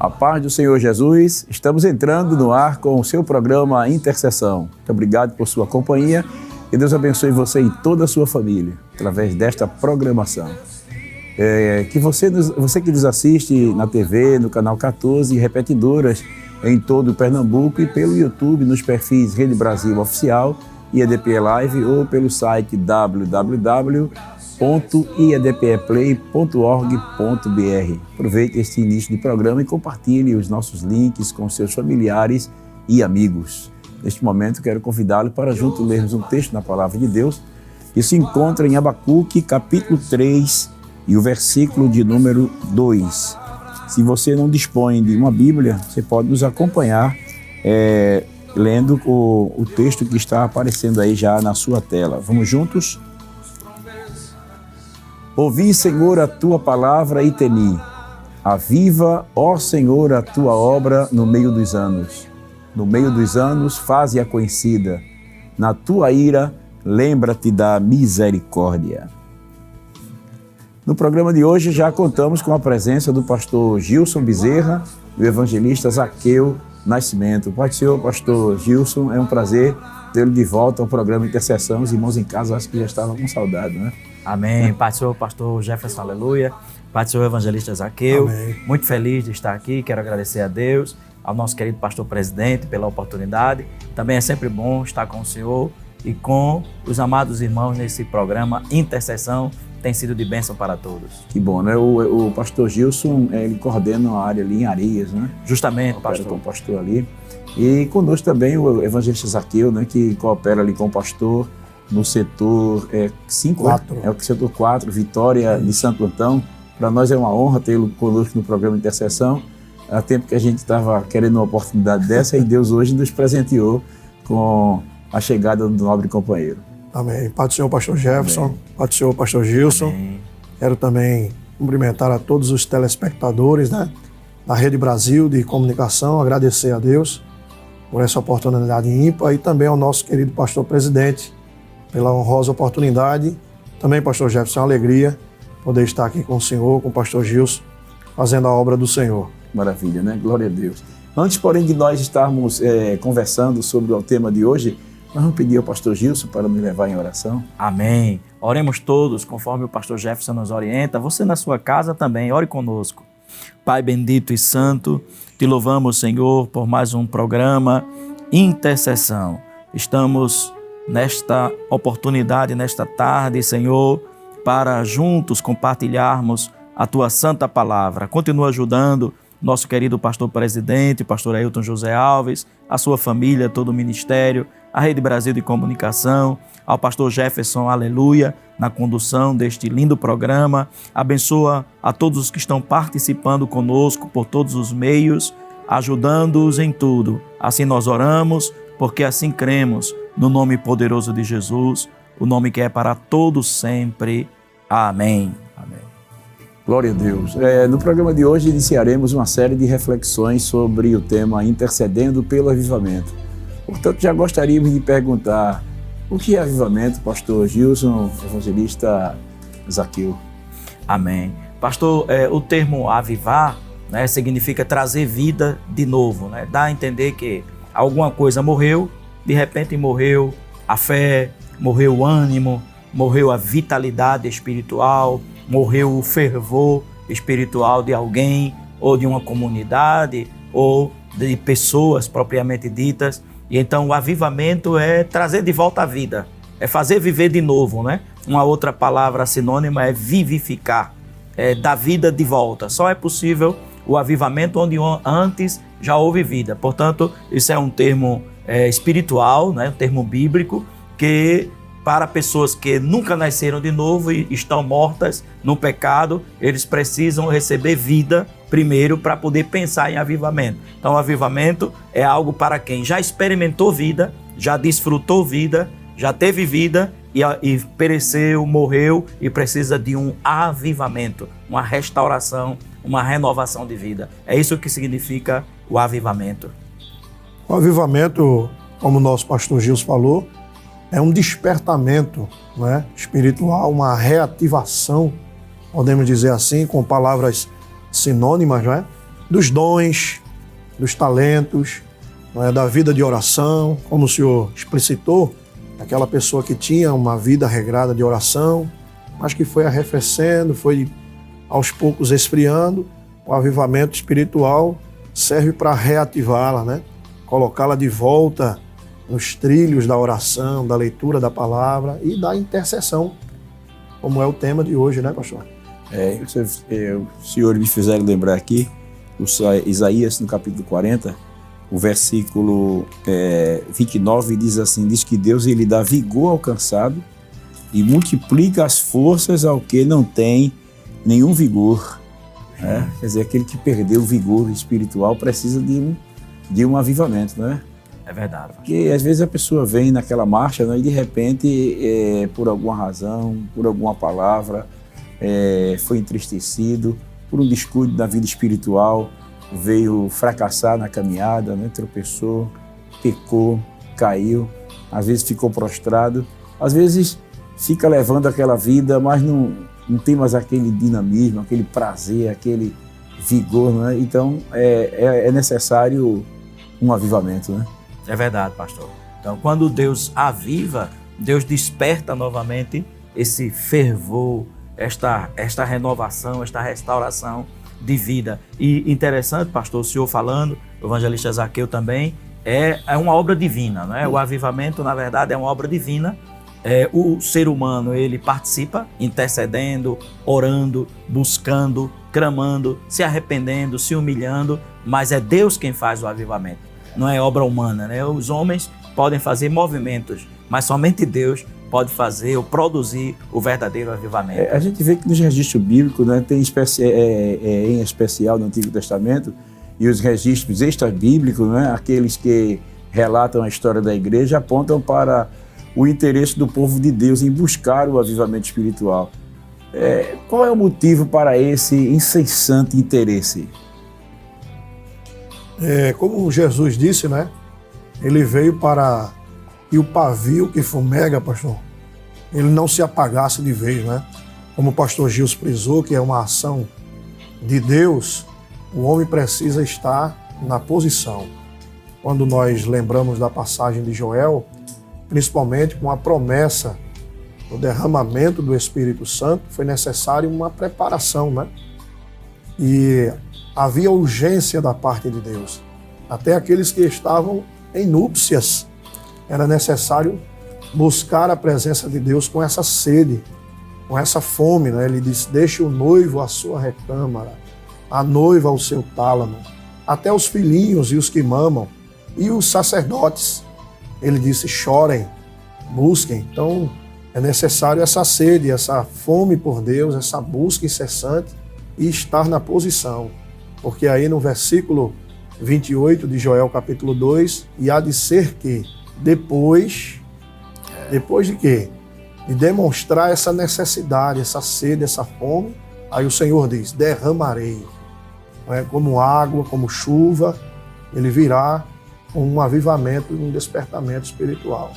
A paz do Senhor Jesus, estamos entrando no ar com o seu programa Intercessão. Muito obrigado por sua companhia e Deus abençoe você e toda a sua família através desta programação. Que você que nos assiste na TV, no canal 14 e repetidoras em todo o Pernambuco e pelo YouTube nos perfis Rede Brasil Oficial, IEDP Live ou pelo site www.iedpeplay.org.br. Aproveite este início de programa e compartilhe os nossos links com seus familiares e amigos. Neste momento, quero convidá-lo para juntos lermos um texto na Palavra de Deus que se encontra em Abacuque, capítulo 3, e o versículo de número 2. Se você não dispõe de uma Bíblia, você pode nos acompanhar lendo o texto que está aparecendo aí já na sua tela. Vamos juntos? Ouvi, Senhor, a tua palavra e temi. Aviva, ó Senhor, a tua obra no meio dos anos. No meio dos anos, faze-a conhecida. Na tua ira, lembra-te da misericórdia. No programa de hoje já contamos com a presença do pastor Gilson Bezerra e do evangelista Zaqueu Nascimento. Pai do Senhor, pastor Gilson, é um prazer tê-lo de volta ao programa Intercessão. Os irmãos em casa acho que já estavam com saudade, né? Amém. Pai do Senhor, pastor Jefferson, aleluia. Pai do Senhor, evangelista Zaqueu. Amém. Muito feliz de estar aqui. Quero agradecer a Deus, ao nosso querido pastor presidente pela oportunidade. Também é sempre bom estar com o Senhor e com os amados irmãos nesse programa Intercessão. Tem sido de bênção para todos. Que bom, né? O pastor Gilson, ele coordena a área ali em Arias, né? Justamente, coopera pastor. com o pastor ali. E conosco também o evangelista Zaqueu, né? Que coopera ali com o pastor no setor 5, 4. É o setor 4, Vitória de Santo Antão. Para nós é uma honra tê-lo conosco no programa Intercessão. Há tempo que a gente estava querendo uma oportunidade dessa e Deus hoje nos presenteou com a chegada do nobre companheiro. Amém. Pai do Senhor, pastor Jefferson. Amém. Pai do Senhor, pastor Gilson. Amém. Quero também cumprimentar a todos os telespectadores, né, da Rede Brasil de Comunicação, agradecer a Deus por essa oportunidade ímpar e também ao nosso querido pastor presidente pela honrosa oportunidade. Também, pastor Jefferson, é uma alegria poder estar aqui com o senhor, com o pastor Gilson, fazendo a obra do Senhor. Maravilha, né? Glória a Deus. Antes, porém, de nós estarmos conversando sobre o tema de hoje, nós vamos pedir ao pastor Gilson para nos levar em oração. Amém. Oremos todos, conforme o pastor Jefferson nos orienta. Você na sua casa também, ore conosco. Pai bendito e santo, te louvamos, Senhor, por mais um programa Intercessão. Estamos nesta oportunidade, nesta tarde, Senhor, para juntos compartilharmos a Tua santa palavra. Continua ajudando nosso querido pastor presidente, pastor Ailton José Alves, a sua família, todo o ministério, a Rede Brasil de Comunicação, ao pastor Jefferson, aleluia, na condução deste lindo programa. Abençoa a todos os que estão participando conosco por todos os meios, ajudando-os em tudo. Assim nós oramos, porque assim cremos, no nome poderoso de Jesus, o nome que é para todos sempre. Amém. Amém. Glória a Deus. No programa de hoje iniciaremos uma série de reflexões sobre o tema Intercedendo pelo Avivamento. Portanto, já gostaríamos de perguntar, o que é avivamento, pastor Gilson, evangelista Zaqueu? Amém. Pastor, o termo avivar, né, significa trazer vida de novo, né? Dá a entender que alguma coisa morreu, de repente morreu a fé, morreu o ânimo, morreu a vitalidade espiritual, morreu o fervor espiritual de alguém, ou de uma comunidade, ou de pessoas propriamente ditas. E então o avivamento é trazer de volta a vida, é fazer viver de novo, né? Uma outra palavra sinônima é vivificar, é dar vida de volta. Só é possível o avivamento onde antes já houve vida. Portanto, isso é um termo espiritual, né? Um termo bíblico, que para pessoas que nunca nasceram de novo e estão mortas no pecado, eles precisam receber vida primeiro para poder pensar em avivamento. Então, o avivamento é algo para quem já experimentou vida, já desfrutou vida, já teve vida e pereceu, morreu e precisa de um avivamento, uma restauração, uma renovação de vida. É isso que significa o avivamento. O avivamento, como o nosso pastor Gilson falou, é um despertamento, né, espiritual, uma reativação, podemos dizer assim, com palavras sinônimas, né, dos dons, dos talentos, né, da vida de oração, como o senhor explicitou, aquela pessoa que tinha uma vida regrada de oração, mas que foi arrefecendo, foi aos poucos esfriando. O avivamento espiritual serve para reativá-la, né? Colocá-la de volta nos trilhos da oração, da leitura da palavra e da intercessão, como é o tema de hoje, né, pastor? O senhor me fizeram lembrar aqui, Isaías, no capítulo 40, o versículo 29 diz assim, diz que Deus ele dá vigor ao cansado e multiplica as forças ao que não tem nenhum vigor. Né? Quer dizer, aquele que perdeu o vigor espiritual precisa de um avivamento, né? É verdade. Porque às vezes a pessoa vem naquela marcha, né, e de repente, por alguma razão, por alguma palavra, foi entristecido, por um descuido da vida espiritual, veio fracassar na caminhada, né, tropeçou, pecou, caiu, às vezes ficou prostrado, às vezes fica levando aquela vida, mas não tem mais aquele dinamismo, aquele prazer, aquele vigor, né? Então é necessário um avivamento, né? É verdade, pastor. Então, quando Deus aviva, Deus desperta novamente esse fervor, esta renovação, esta restauração de vida. E interessante, pastor, o senhor falando, o evangelista Zaqueu também, é uma obra divina, né? O avivamento, na verdade, é uma obra divina. O ser humano, ele participa, intercedendo, orando, buscando, clamando, se arrependendo, se humilhando, mas é Deus quem faz o avivamento, não é obra humana, né? Os homens podem fazer movimentos, mas somente Deus pode fazer ou produzir o verdadeiro avivamento. A gente vê que nos registros bíblicos, né, tem em especial no Antigo Testamento, e os registros extra-bíblicos, né, aqueles que relatam a história da igreja, apontam para o interesse do povo de Deus em buscar o avivamento espiritual. Qual é o motivo para esse incessante interesse? Como Jesus disse, né? Ele veio para que o pavio que fumega, pastor, ele não se apagasse de vez, né? Como o pastor Gilson frisou, que é uma ação de Deus, o homem precisa estar na posição. Quando nós lembramos da passagem de Joel, principalmente com a promessa do derramamento do Espírito Santo, foi necessário uma preparação, né? E havia urgência da parte de Deus. Até aqueles que estavam em núpcias, era necessário buscar a presença de Deus com essa sede, com essa fome, né? Ele disse, deixe o noivo a sua recâmara, a noiva o seu tálamo, até os filhinhos e os que mamam, e os sacerdotes. Ele disse, chorem, busquem. Então, é necessário essa sede, essa fome por Deus, essa busca incessante e estar na posição. Porque aí no versículo 28 de Joel, capítulo 2, e há de ser que depois de quê? De demonstrar essa necessidade, essa sede, essa fome, aí o Senhor diz, derramarei. Como água, como chuva, ele virá com um avivamento e um despertamento espiritual.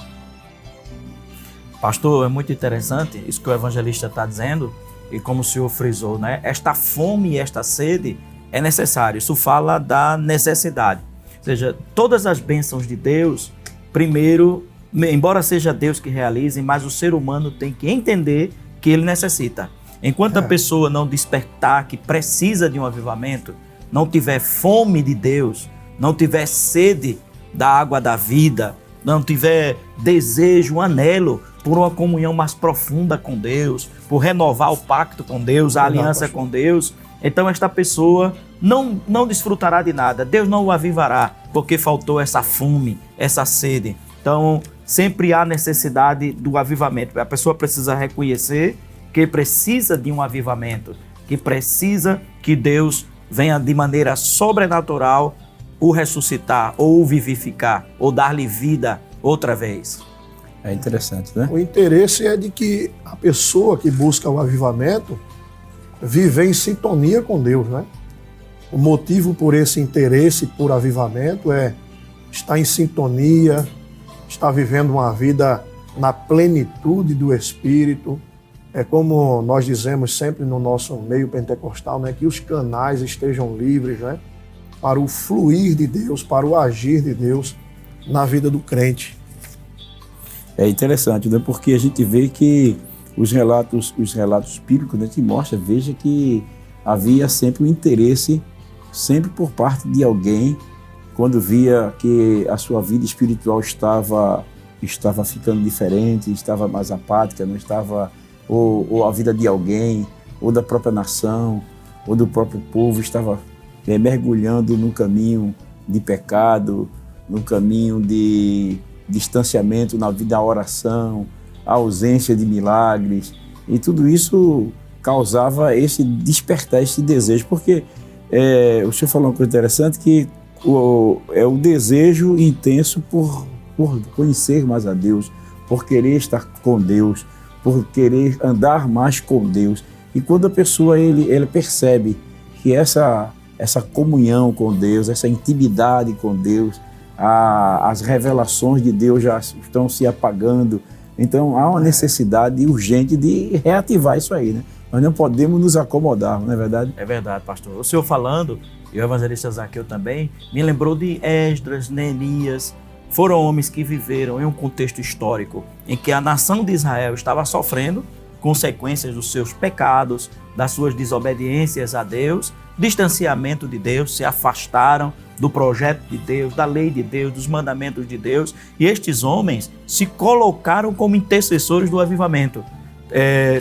Pastor, é muito interessante isso que o evangelista está dizendo, e como o senhor frisou, né? Esta fome e esta sede é necessário. Isso fala da necessidade. Ou seja, todas as bênçãos de Deus, primeiro, embora seja Deus que realize, mas o ser humano tem que entender que ele necessita. Enquanto a pessoa não despertar que precisa de um avivamento, não tiver fome de Deus, não tiver sede da água da vida, não tiver desejo, anelo por uma comunhão mais profunda com Deus, por renovar o pacto com Deus, a aliança com Deus, então esta pessoa não desfrutará de nada. Deus não o avivará, porque faltou essa fome, essa sede. Então, sempre há necessidade do avivamento. A pessoa precisa reconhecer que precisa de um avivamento, que precisa que Deus venha de maneira sobrenatural o ressuscitar, ou o vivificar, ou dar-lhe vida outra vez. É interessante, né? O interesse é de que a pessoa que busca o avivamento vive em sintonia com Deus, né? O motivo por esse interesse por avivamento é estar em sintonia, estar vivendo uma vida na plenitude do Espírito. É como nós dizemos sempre no nosso meio pentecostal, né? Que os canais estejam livres, né? Para o fluir de Deus, para o agir de Deus na vida do crente. É interessante, né? Porque a gente vê que os relatos bíblicos, né, que mostram, veja que havia sempre um interesse, sempre por parte de alguém, quando via que a sua vida espiritual estava ficando diferente, estava mais apática, não estava, ou a vida de alguém, ou da própria nação, ou do próprio povo estava mergulhando num caminho de pecado, num caminho de distanciamento na vida da oração, a ausência de milagres, e tudo isso causava esse despertar, esse desejo, porque o senhor falou uma coisa interessante, que é o desejo intenso por conhecer mais a Deus, por querer estar com Deus, por querer andar mais com Deus. E quando a pessoa ele percebe que essa comunhão com Deus, essa intimidade com Deus, as revelações de Deus já estão se apagando, então há uma necessidade urgente de reativar isso aí, né? Nós não podemos nos acomodar, não é verdade? É verdade, pastor. O senhor falando, e o evangelista Zaqueu também, me lembrou de Esdras, Neemias. Foram homens que viveram em um contexto histórico em que a nação de Israel estava sofrendo consequências dos seus pecados, das suas desobediências a Deus, distanciamento de Deus, se afastaram do projeto de Deus, da lei de Deus, dos mandamentos de Deus, e estes homens se colocaram como intercessores do avivamento,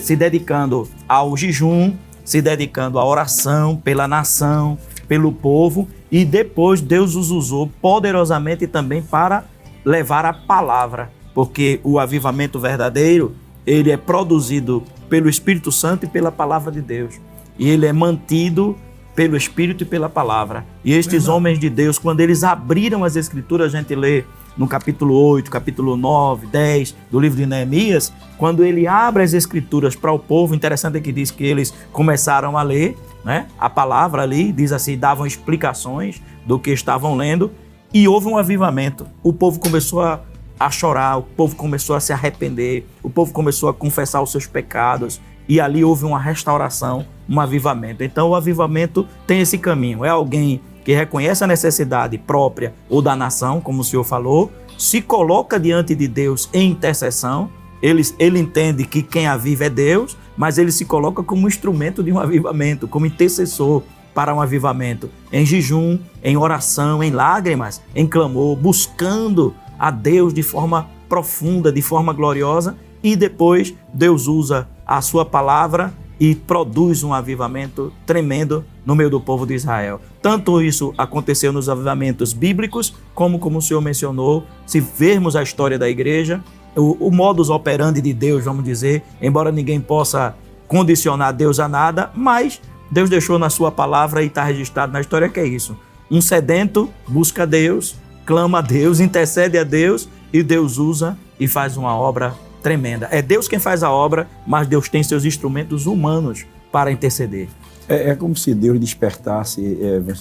se dedicando ao jejum, se dedicando à oração pela nação, pelo povo, e depois Deus os usou poderosamente também para levar a palavra, porque o avivamento verdadeiro, ele é produzido pelo Espírito Santo e pela palavra de Deus, e ele é mantido pelo Espírito e pela palavra. E estes homens de Deus, quando eles abriram as Escrituras, a gente lê no capítulo 8, capítulo 9, 10 do livro de Neemias, quando ele abre as Escrituras para o povo, interessante é que diz que eles começaram a ler, né, a palavra ali, diz assim, davam explicações do que estavam lendo, e houve um avivamento. O povo começou a chorar, o povo começou a se arrepender, o povo começou a confessar os seus pecados, e ali houve uma restauração, um avivamento. Então o avivamento tem esse caminho, é alguém que reconhece a necessidade própria ou da nação, como o senhor falou, se coloca diante de Deus em intercessão, ele entende que quem aviva é Deus, mas ele se coloca como instrumento de um avivamento, como intercessor para um avivamento, em jejum, em oração, em lágrimas, em clamor, buscando a Deus de forma profunda, de forma gloriosa, e depois Deus usa a sua palavra e produz um avivamento tremendo no meio do povo de Israel. Tanto isso aconteceu nos avivamentos bíblicos, como o senhor mencionou, se vermos a história da igreja, o modus operandi de Deus, vamos dizer, embora ninguém possa condicionar Deus a nada, mas Deus deixou na sua palavra e está registrado na história que é isso. Um sedento busca a Deus, clama a Deus, intercede a Deus, e Deus usa e faz uma obra tremenda. É Deus quem faz a obra, mas Deus tem seus instrumentos humanos para interceder. É como se Deus despertasse,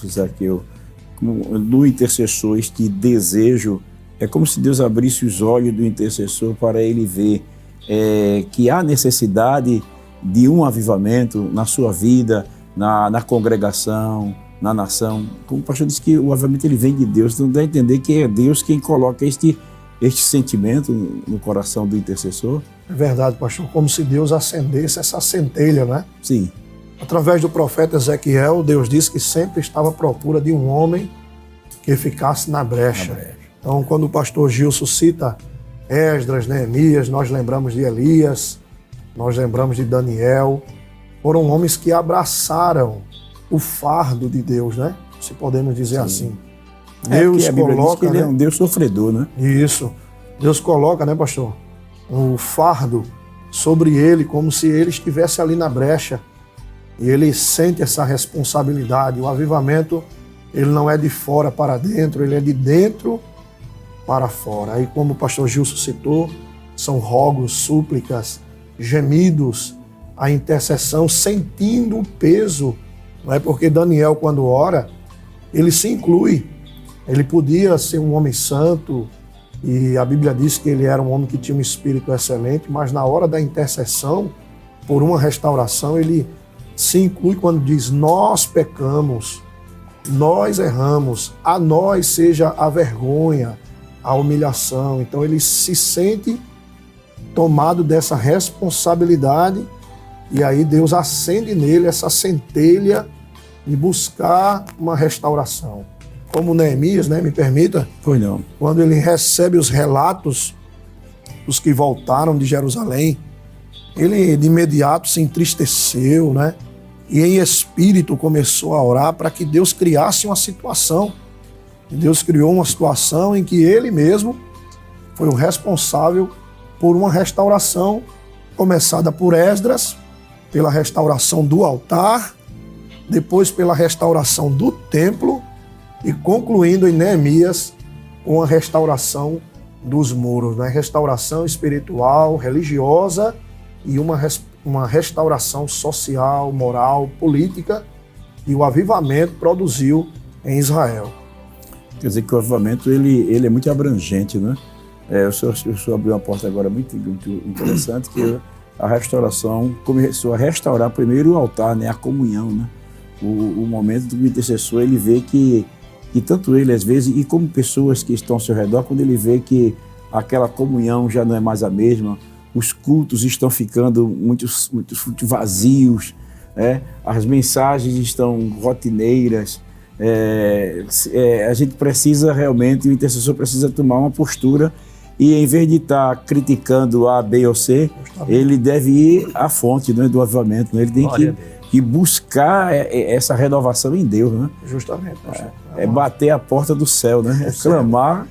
Zaqueu, no intercessor este desejo. É como se Deus abrisse os olhos do intercessor para ele ver que há necessidade de um avivamento na sua vida, na congregação, na nação. Como o pastor disse que o avivamento ele vem de Deus, então dá a entender que é Deus quem coloca este sentimento no coração do intercessor. É verdade, pastor, como se Deus acendesse essa centelha, né? Sim. Através do profeta Ezequiel, Deus disse que sempre estava à procura de um homem que ficasse na brecha. Então, quando o pastor Gilson cita Esdras, Neemias, nós lembramos de Elias, nós lembramos de Daniel. Foram homens que abraçaram o fardo de Deus, né? Se podemos dizer assim. Deus coloca, que ele é um Deus sofredor, né? Isso. Deus coloca, né, pastor, o fardo sobre ele, como se ele estivesse ali na brecha. E ele sente essa responsabilidade. O avivamento, ele não é de fora para dentro, ele é de dentro para fora. Aí, como o pastor Gilson citou, são rogos, súplicas, gemidos, a intercessão, sentindo o peso. Não é porque Daniel, quando ora, ele se inclui. Ele podia ser um homem santo, e a Bíblia diz que ele era um homem que tinha um espírito excelente, mas na hora da intercessão, por uma restauração, ele se inclui quando diz: nós pecamos, nós erramos, a nós seja a vergonha, a humilhação. Então ele se sente tomado dessa responsabilidade, e aí Deus acende nele essa centelha de buscar uma restauração. Como Neemias, né, me permita, Pois não. quando ele recebe os relatos dos que voltaram de Jerusalém, ele de imediato se entristeceu, né? E em espírito começou a orar para que Deus criasse uma situação. E Deus criou uma situação em que ele mesmo foi o responsável por uma restauração começada por Esdras, pela restauração do altar, depois pela restauração do templo e concluindo em Neemias com a restauração dos muros, né? Restauração espiritual, religiosa e uma restauração social, moral, política, e o avivamento produziu em Israel. Quer dizer que o avivamento ele é muito abrangente, né? O senhor abriu uma porta agora muito interessante, que a restauração começou a restaurar primeiro o altar, né? A comunhão, né? O momento do intercessor, ele vê que tanto ele às vezes, e como pessoas que estão ao seu redor, quando ele vê que aquela comunhão já não é mais a mesma, os cultos estão ficando muito vazios, né? As mensagens estão rotineiras, a gente precisa realmente, o intercessor precisa tomar uma postura, e em vez de estar criticando A, B ou C, ele deve ir à fonte, né, do avivamento, né? Ele tem que buscar essa renovação em Deus, né? Justamente. Bater a porta do céu, né? Clamar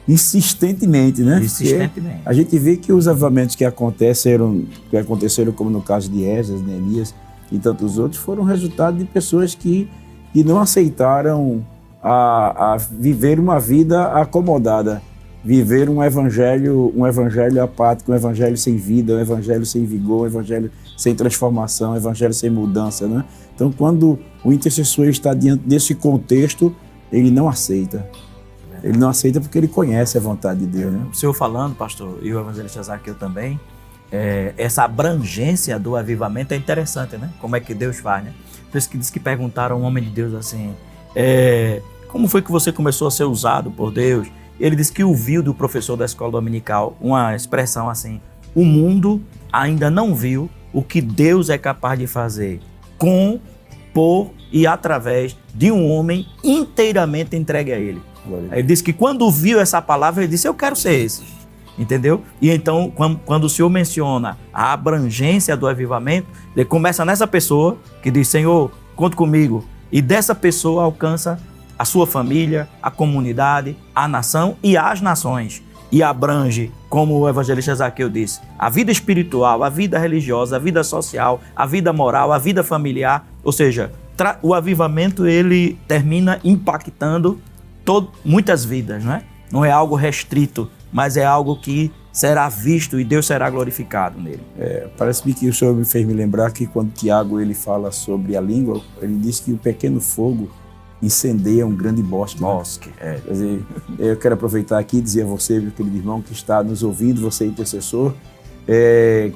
insistentemente, né? Insistentemente. Porque a gente vê que os avivamentos que aconteceram como no caso de Esdras, Neemias e tantos outros, foram resultado de pessoas que não aceitaram a viver uma vida acomodada, viver um evangelho apático, um evangelho sem vida, um evangelho sem vigor, um evangelho sem transformação, um evangelho sem mudança, né? Então, quando o intercessor está diante desse contexto, ele não aceita. Ele não aceita porque ele conhece a vontade de Deus, né? O senhor falando, pastor, e o evangelista Zaqueu também, essa abrangência do avivamento é interessante, né? Como é que Deus faz, né? Por isso que diz que perguntaram a um homem de Deus assim, como foi que você começou a ser usado por Deus? Ele disse que ouviu do professor da escola dominical uma expressão assim: o mundo ainda não viu o que Deus é capaz de fazer com, por e através de um homem inteiramente entregue a Ele. Ele disse que quando viu essa palavra, ele disse: eu quero ser esse. Entendeu? E então, quando o Senhor menciona a abrangência do avivamento, ele começa nessa pessoa que diz: Senhor, conta comigo. E dessa pessoa alcança a sua família, a comunidade, a nação e as nações. E abrange, como o evangelista Zaqueu disse, a vida espiritual, a vida religiosa, a vida social, a vida moral, a vida familiar. Ou seja, o avivamento ele termina impactando muitas vidas, não é? Não é algo restrito, mas é algo que será visto e Deus será glorificado nele. Parece-me que o Senhor me fez me lembrar que quando Tiago ele fala sobre a língua, ele diz que o pequeno fogo incendeia um grande bosque. Quer dizer, eu quero aproveitar aqui e dizer a você, meu querido irmão, que está nos ouvindo, você intercessor,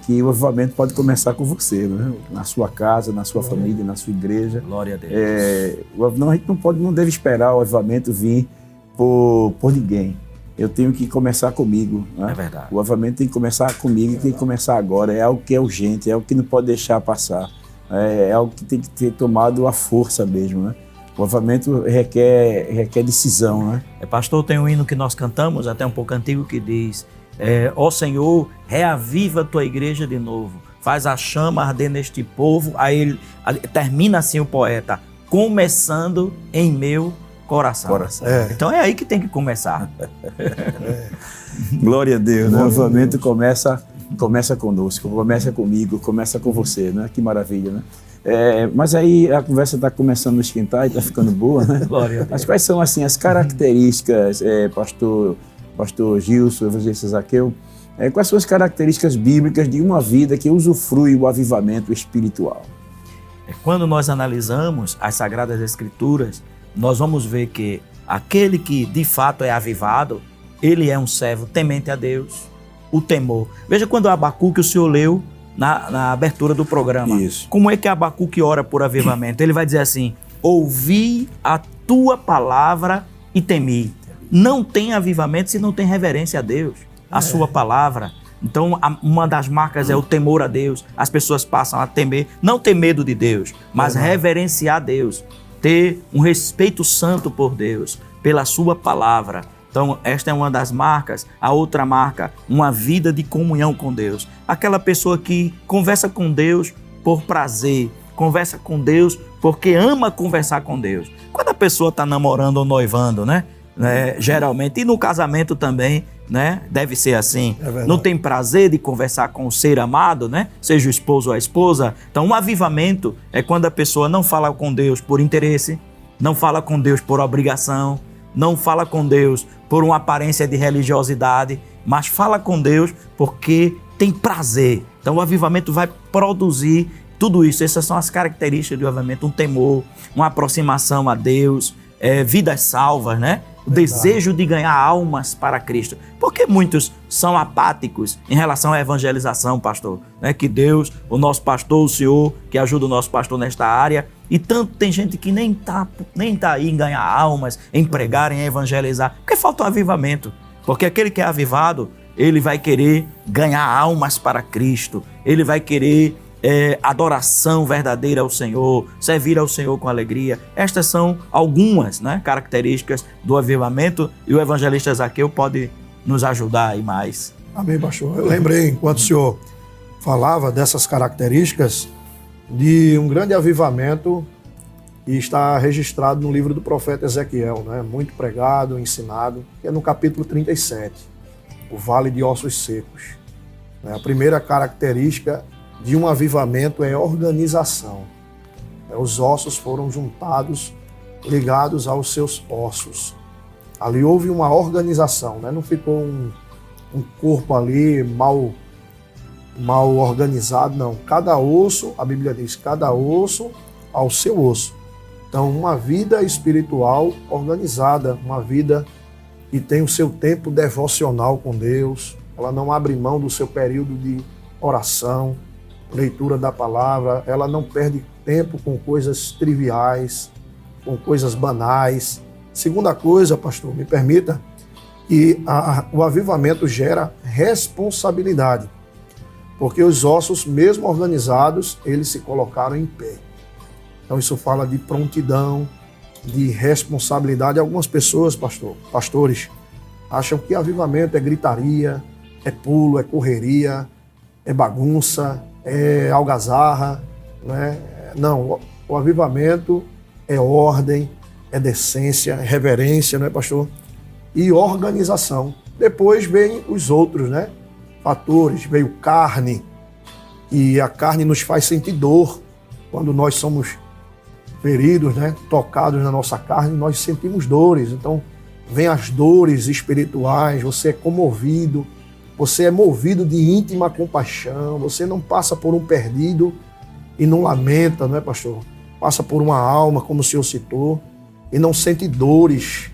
que o avivamento pode começar com você, né? Na sua casa, na sua família, na sua igreja. Glória a Deus. A gente não deve esperar o avivamento vir por ninguém. Eu tenho que começar comigo, né? É verdade. O avivamento tem que começar comigo, tem que começar agora. É algo que é urgente, é algo que não pode deixar passar. É algo que tem que ter tomado a força mesmo, né? O avivamento requer decisão, né? Pastor, tem um hino que nós cantamos, até um pouco antigo, que diz: ó Senhor, reaviva a tua igreja de novo, faz a chama arder neste povo. Aí termina assim o poeta: começando em meu coração. Então é aí que tem que começar. Glória a Deus, né? O avivamento começa conosco, começa comigo, começa com você, né? Que maravilha, né? Mas aí a conversa está começando a esquentar e está ficando boa, né? Glória a Deus. Mas quais são assim, as características, pastor Gilson, evangelista Zaqueu, quais são as características bíblicas de uma vida que usufrui o avivamento espiritual? Quando nós analisamos as Sagradas Escrituras, nós vamos ver que aquele que de fato é avivado, ele é um servo temente a Deus, o temor. Veja quando Abacuque o senhor leu na abertura do programa. Isso. Como é que Abacuque ora por avivamento? Ele vai dizer assim: ouvi a tua palavra e temi. Não tem avivamento se não tem reverência a Deus, a sua palavra. Então, uma das marcas é o temor a Deus. As pessoas passam a temer, não ter medo de Deus, mas reverenciar Deus, ter um respeito santo por Deus, pela sua palavra. Então, esta é uma das marcas. A outra marca, uma vida de comunhão com Deus. Aquela pessoa que conversa com Deus por prazer, conversa com Deus porque ama conversar com Deus. Quando a pessoa está namorando ou noivando, né? Geralmente, e no casamento também, né? Deve ser assim. Não tem prazer de conversar com o ser amado, né? Seja o esposo ou a esposa. Então, um avivamento é quando a pessoa não fala com Deus por interesse, não fala com Deus por obrigação, não fala com Deus por uma aparência de religiosidade, mas fala com Deus porque tem prazer. Então, o avivamento vai produzir tudo isso. Essas são as características do avivamento: um temor, uma aproximação a Deus, vidas salvas, né? O desejo de ganhar almas para Cristo. Porque muitos são apáticos em relação à evangelização, pastor. Né? Que Deus, o nosso pastor, o Senhor, que ajuda o nosso pastor nesta área. E tanto tem gente que nem tá aí em ganhar almas, em pregar, em evangelizar. Porque falta um avivamento. Porque aquele que é avivado, ele vai querer ganhar almas para Cristo. Ele vai querer adoração verdadeira ao Senhor, servir ao Senhor com alegria. Estas são algumas, né, características do avivamento, e o evangelista Zaqueu pode nos ajudar aí mais. Amém, pastor. Eu lembrei, enquanto o senhor falava dessas características, de um grande avivamento que está registrado no livro do profeta Ezequiel, né, muito pregado, ensinado, que é no capítulo 37, o Vale de Ossos Secos. A primeira característica de um avivamento é organização. Os ossos foram juntados, ligados aos seus ossos. Ali houve uma organização, né? Não ficou um corpo ali mal organizado, não. Cada osso, a Bíblia diz, cada osso ao seu osso. Então, uma vida espiritual organizada, uma vida que tem o seu tempo devocional com Deus. Ela não abre mão do seu período de oração, leitura da palavra, ela não perde tempo com coisas triviais, com coisas banais. Segunda coisa, pastor, me permita, que o avivamento gera responsabilidade, porque os ossos, mesmo organizados, eles se colocaram em pé. Então isso fala de prontidão, de responsabilidade. Algumas pessoas, pastores, acham que avivamento é gritaria, é pulo, é correria, é bagunça, é algazarra, né? Não, o avivamento é ordem, é decência, é reverência, não é, pastor? E organização. Depois vem os outros, né? Fatores, veio carne, e a carne nos faz sentir dor. Quando nós somos feridos, né? Tocados na nossa carne, nós sentimos dores. Então, vem as dores espirituais, você é comovido, você é movido de íntima compaixão, você não passa por um perdido e não lamenta, não é, pastor? Passa por uma alma, como o senhor citou, e não sente dores,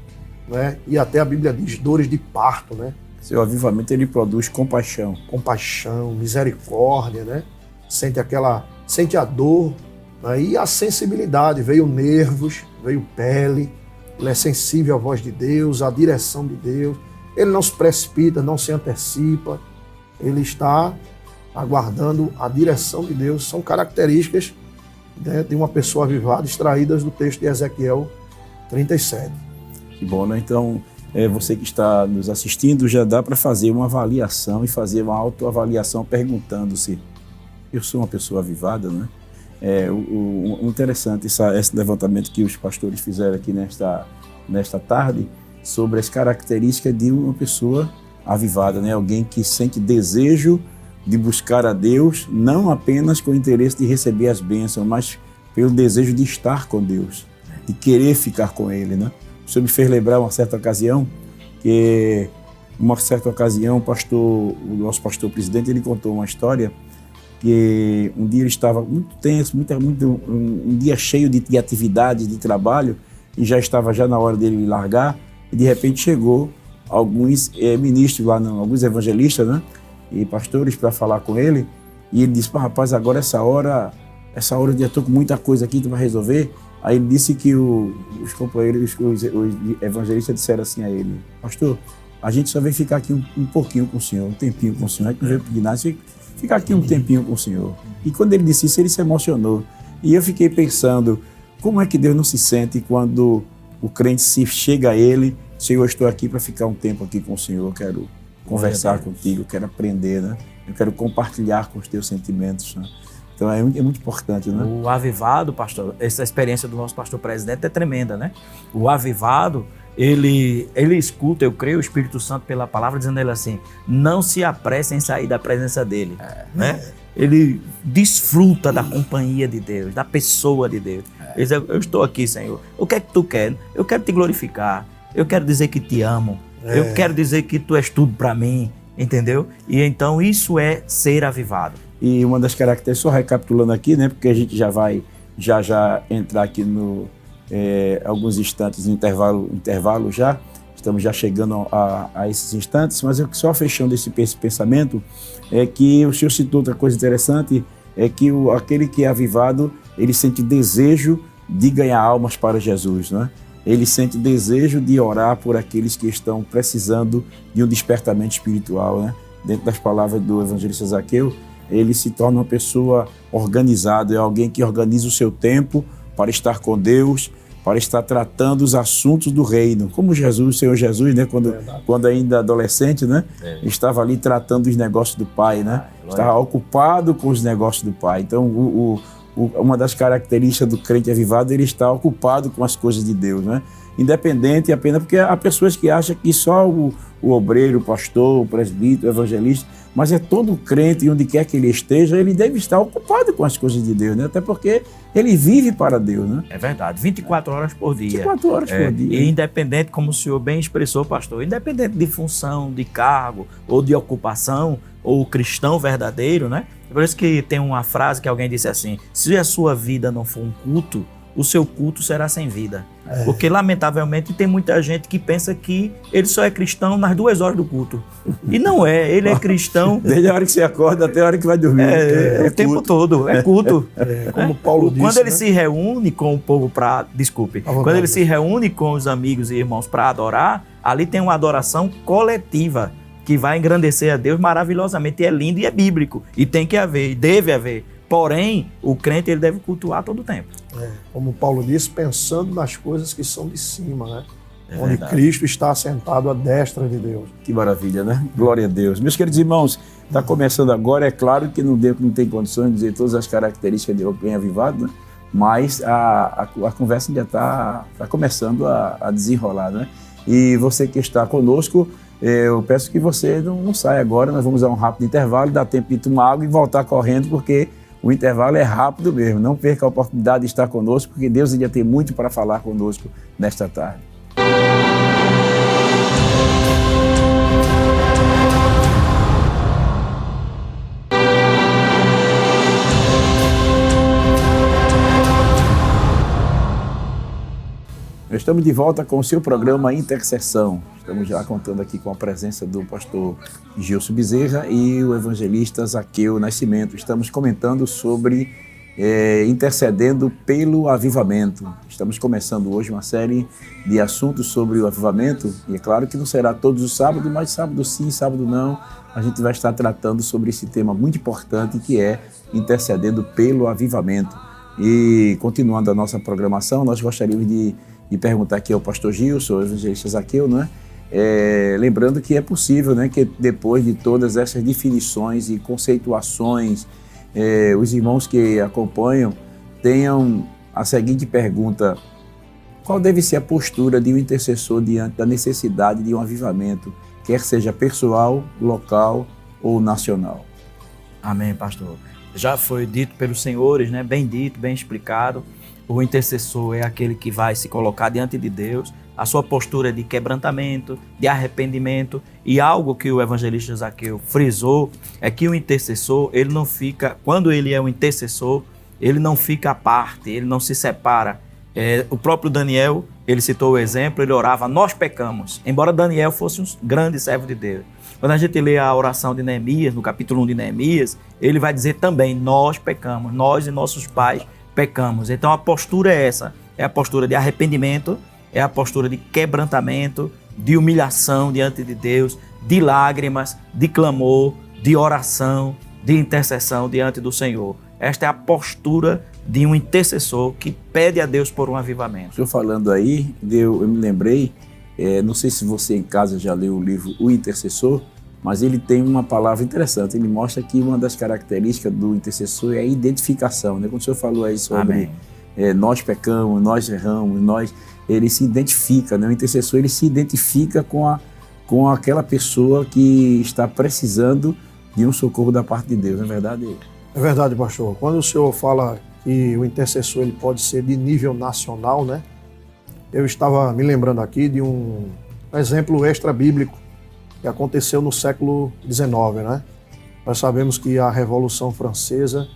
né? E até a Bíblia diz dores de parto, né? Seu avivamento, ele produz compaixão. Compaixão, misericórdia, né? Sente a dor, né? E a sensibilidade, veio nervos, veio pele, ele é sensível à voz de Deus, à direção de Deus. Ele não se precipita, não se antecipa, ele está aguardando a direção de Deus. São características, né, de uma pessoa avivada, extraídas do texto de Ezequiel 37. Que bom, né? Então, você que está nos assistindo, já dá para fazer uma avaliação e fazer uma autoavaliação perguntando-se: eu sou uma pessoa avivada, né? O interessante esse levantamento que os pastores fizeram aqui nesta tarde, sobre as características de uma pessoa avivada, né? Alguém que sente desejo de buscar a Deus, não apenas com o interesse de receber as bênçãos, mas pelo desejo de estar com Deus, de querer ficar com Ele, né? O Senhor me fez lembrar uma certa ocasião, o nosso pastor presidente, ele contou uma história que um dia ele estava muito tenso, um dia cheio de atividade, de trabalho, e já estava na hora dele largar, e de repente chegou alguns ministros lá, alguns evangelistas, né, e pastores para falar com ele, e ele disse: rapaz, agora essa hora eu já estou com muita coisa aqui, tu vai resolver? Aí ele disse que os companheiros, os evangelistas disseram assim a ele: pastor, a gente só veio ficar aqui um pouquinho com o senhor, um tempinho com o senhor, a gente não veio pedir nada, ficar aqui um tempinho com o senhor. E quando ele disse isso, ele se emocionou. E eu fiquei pensando, como é que Deus não se sente quando o crente se chega a ele: Senhor, eu estou aqui para ficar um tempo aqui com o senhor, eu quero conversar contigo, eu quero aprender, né? Eu quero compartilhar com os teus sentimentos, né? Então é muito importante, né? O avivado, pastor, essa experiência do nosso pastor presidente é tremenda, né? O avivado, ele escuta, eu creio, o Espírito Santo pela palavra, dizendo a ele assim: não se apresse em sair da presença dele, né? Ele desfruta da companhia de Deus, da pessoa de Deus. Ele diz: eu estou aqui, Senhor, o que é que tu quer? Eu quero te glorificar, eu quero dizer que te amo, eu quero dizer que tu és tudo para mim, entendeu? E então isso é ser avivado. E uma das características, só recapitulando aqui, né, porque a gente já vai já entrar aqui no alguns instantes no intervalo já, estamos já chegando a esses instantes, mas eu só fechando esse pensamento, é que o senhor citou outra coisa interessante, é que aquele que é avivado, ele sente desejo de ganhar almas para Jesus, né? Ele sente desejo de orar por aqueles que estão precisando de um despertamento espiritual, né? Dentro das palavras do evangelista Zaqueu, ele se torna uma pessoa organizada, é alguém que organiza o seu tempo para estar com Deus, para estar tratando os assuntos do reino. Como Jesus, o Senhor Jesus, né? Quando ainda adolescente, né? Estava ali tratando os negócios do Pai, né? Estava ocupado com os negócios do Pai. Então, uma das características do crente avivado, ele está ocupado com as coisas de Deus, né? Independente apenas, porque há pessoas que acham que só o obreiro, o pastor, o presbítero, o evangelista, mas é todo crente, onde quer que ele esteja, ele deve estar ocupado com as coisas de Deus, né? Até porque ele vive para Deus, né? É verdade, 24 horas por dia. 24 horas por dia. E independente, como o senhor bem expressou, pastor, independente de função, de cargo ou de ocupação, ou cristão verdadeiro, né? Por isso que tem uma frase que alguém disse assim: se a sua vida não for um culto, o seu culto será sem vida. Porque, lamentavelmente, tem muita gente que pensa que ele só é cristão nas 2 horas do culto. E não é, ele é cristão... Desde a hora que você acorda até a hora que vai dormir. O tempo todo, é culto. Como Paulo disse, quando ele né? se reúne com o povo para... Desculpe. Quando ele se reúne com os amigos e irmãos para adorar, ali tem uma adoração coletiva que vai engrandecer a Deus maravilhosamente. E é lindo e é bíblico. E tem que haver, e deve haver. Porém, o crente ele deve cultuar todo o tempo. Como Paulo disse, pensando nas coisas que são de cima, né? Onde verdade. Cristo está assentado à destra de Deus. Que maravilha, né? Glória a Deus. Meus queridos irmãos, está começando agora, é claro que não tem condições de dizer todas as características de alguém avivado, né? Mas a conversa ainda está começando a desenrolar, né? E você que está conosco, eu peço que você não saia agora, nós vamos a um rápido intervalo, dá tempo de tomar água e voltar correndo, porque o intervalo é rápido mesmo. Não perca a oportunidade de estar conosco, porque Deus ainda tem muito para falar conosco nesta tarde. Estamos de volta com o seu programa Intercessão. Estamos já contando aqui com a presença do pastor Gilson Bezerra e o evangelista Zaqueu Nascimento. Estamos comentando sobre intercedendo pelo avivamento. Estamos começando hoje uma série de assuntos sobre o avivamento, e é claro que não será todos os sábados, mas sábado sim, sábado não, a gente vai estar tratando sobre esse tema muito importante, que é intercedendo pelo avivamento. E continuando a nossa programação, nós gostaríamos de perguntar aqui ao pastor Gilson, ao evangelista Zaqueu, né? Lembrando que é possível, né, que depois de todas essas definições e conceituações, os irmãos que acompanham tenham a seguinte pergunta: qual deve ser a postura de um intercessor diante da necessidade de um avivamento, quer seja pessoal, local ou nacional? Amém, pastor. Já foi dito pelos senhores, né? Bem dito, bem explicado. O intercessor é aquele que vai se colocar diante de Deus, a sua postura de quebrantamento, de arrependimento, e algo que o evangelista Zaqueu frisou é que o intercessor, ele não fica, quando ele é um intercessor, ele não fica à parte, ele não se separa. O próprio Daniel, ele citou o exemplo, ele orava, nós pecamos, embora Daniel fosse um grande servo de Deus. Quando a gente lê a oração de Neemias, no capítulo 1 de Neemias, ele vai dizer também, nós pecamos, nós e nossos pais pecamos. Então a postura é essa, é a postura de arrependimento, é a postura de quebrantamento, de humilhação diante de Deus, de lágrimas, de clamor, de oração, de intercessão diante do Senhor. Esta é a postura de um intercessor que pede a Deus por um avivamento. Estou falando aí, eu me lembrei, não sei se você em casa já leu o livro O Intercessor, mas ele tem uma palavra interessante, ele mostra que uma das características do intercessor é a identificação, né? Quando o senhor falou aí sobre nós pecamos, nós erramos, ele se identifica, né? O intercessor ele se identifica com aquela pessoa que está precisando de um socorro da parte de Deus, não é verdade? É verdade, pastor. Quando o senhor fala que o intercessor ele pode ser de nível nacional, né? Eu estava me lembrando aqui de um exemplo extra-bíblico que aconteceu no século XIX, né? Nós sabemos que a Revolução Francesa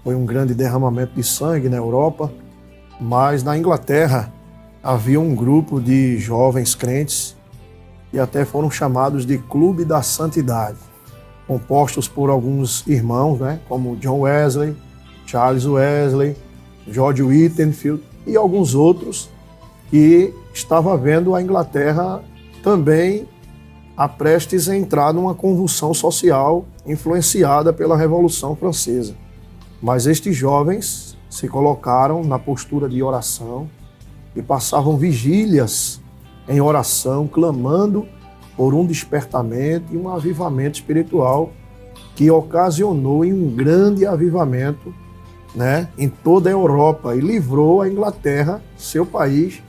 foi um grande derramamento de sangue na Europa, mas na Inglaterra havia um grupo de jovens crentes que até foram chamados de Clube da Santidade, compostos por alguns irmãos, né, como John Wesley, Charles Wesley, George Whitefield e alguns outros, que estavam vendo a Inglaterra também a prestes a entrar numa convulsão social influenciada pela Revolução Francesa. Mas estes jovens se colocaram na postura de oração e passavam vigílias em oração, clamando por um despertamento e um avivamento espiritual que ocasionou em um grande avivamento, né, em toda a Europa e livrou a Inglaterra, seu país,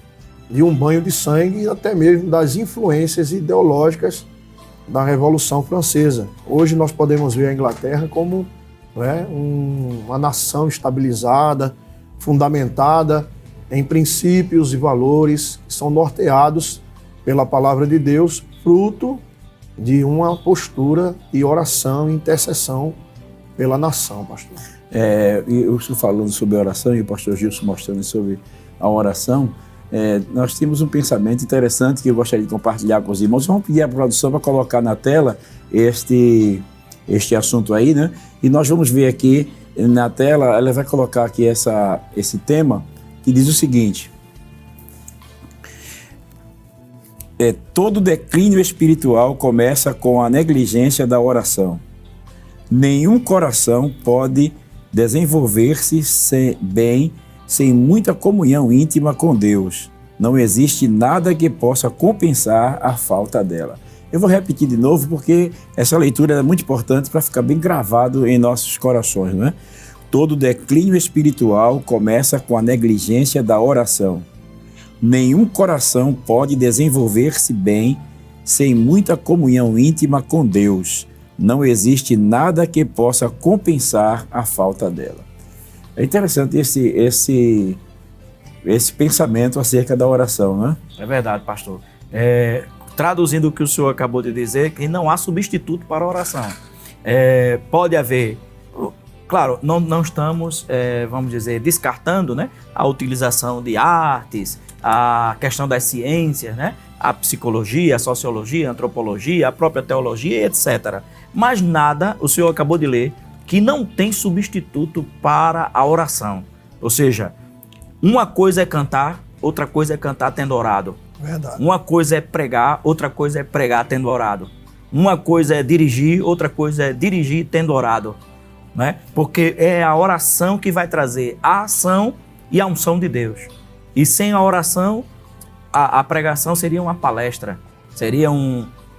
de um banho de sangue e até mesmo das influências ideológicas da Revolução Francesa. Hoje nós podemos ver a Inglaterra como, né, uma nação estabilizada, fundamentada em princípios e valores que são norteados pela palavra de Deus, fruto de uma postura de oração e intercessão pela nação, pastor. Eu estou falando sobre a oração e o pastor Gilson mostrando sobre a oração. Nós temos um pensamento interessante que eu gostaria de compartilhar com os irmãos. Vamos pedir à produção para colocar na tela este assunto aí, né? E nós vamos ver aqui na tela, ela vai colocar aqui esse tema que diz o seguinte: todo declínio espiritual começa com a negligência da oração. Nenhum coração pode desenvolver-se bem sem muita comunhão íntima com Deus. Não existe nada que possa compensar a falta dela. Eu vou repetir de novo porque essa leitura é muito importante para ficar bem gravado em nossos corações, não é? Todo declínio espiritual começa com a negligência da oração. Nenhum coração pode desenvolver-se bem sem muita comunhão íntima com Deus. Não existe nada que possa compensar a falta dela. É interessante esse pensamento acerca da oração, né? É verdade, pastor. Traduzindo o que o senhor acabou de dizer, que não há substituto para a oração. Pode haver, claro, não estamos, vamos dizer, descartando, né, a utilização de artes, a questão das ciências, né, a psicologia, a sociologia, a antropologia, a própria teologia, etc. Mas nada, o senhor acabou de ler, que não tem substituto para a oração. Ou seja, uma coisa é cantar, outra coisa é cantar tendo orado. Verdade. Uma coisa é pregar, outra coisa é pregar tendo orado. Uma coisa é dirigir, outra coisa é dirigir tendo orado. Né? Porque é a oração que vai trazer a ação e a unção de Deus. E sem a oração, a pregação seria uma palestra. Seria